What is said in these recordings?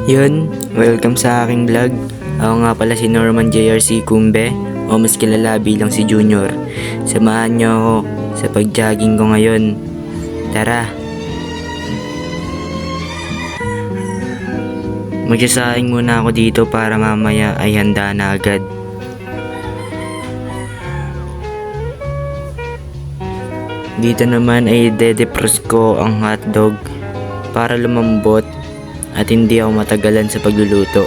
Yun, welcome sa aking vlog. Ako nga pala si Norman JRC Cumbe, o mas kilala bilang si Junior. Samahan niyo ako sa pag-jogging ko ngayon. Tara! Magsasaing muna ako dito para mamaya ay handa na agad. Dito naman ay de-defrost ko ang hotdog para lumambot at hindi ako matagalan sa pagluluto.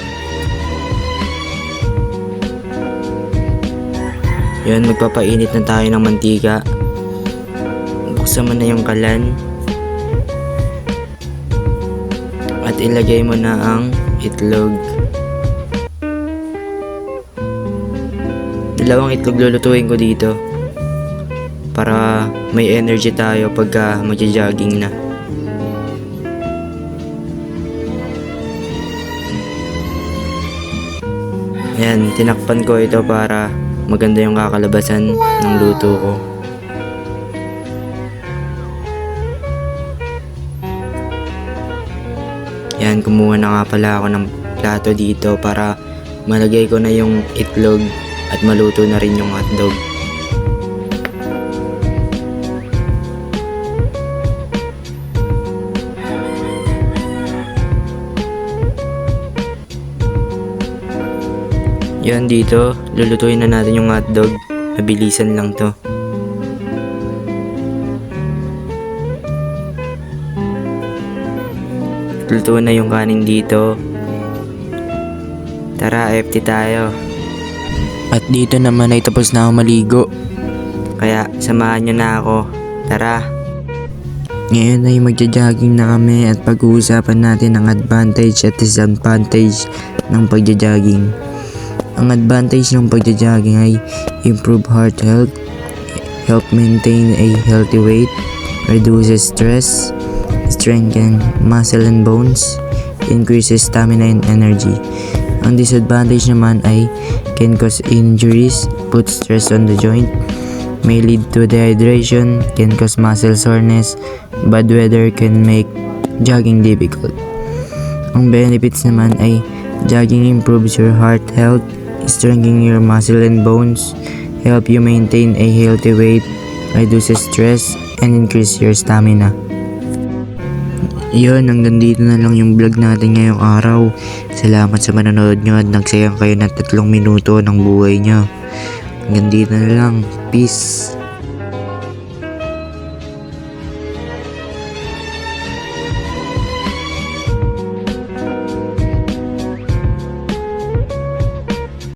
Yun, magpapainit na tayo ng mantika. Buksan mo na yung kalan. At ilagay mo na ang itlog. Dalawang itlog lulutuin ko dito para may energy tayo pagka magja-jogging na. Yan, tinakpan ko ito para maganda yung kakalabasan ng luto ko. Yan, kumuha na nga pala ako ng plato dito para malagay ko na yung itlog at maluto na rin yung hotdog. Yan, dito, lulutuin na natin yung hotdog. Mabilisan lang to. Luto na yung kanin dito. Tara, FT tayo. At dito naman ay tapos na ako maligo. Kaya samahan nyo na ako. Tara. Ngayon ay magja-jogging na kami at pag-uusapan natin ang advantage at disadvantage ng pagja-jogging. Ang advantage ng pagja-jogging ay improve heart health, help maintain a healthy weight, reduces stress, strengthen muscle and bones, increases stamina and energy. Ang disadvantage naman ay can cause injuries, put stress on the joint, may lead to dehydration, can cause muscle soreness, bad weather can make jogging difficult. Ang benefits naman ay jogging improves your heart health, strengthening your muscle and bones, help you maintain a healthy weight, reduces stress, and increase your stamina. Yun, hanggang dito na lang yung vlog natin ngayong araw. Salamat sa manonood nyo at nagsayang kayo ng 3 minuto ng buhay nyo. Hanggang dito na lang. Peace!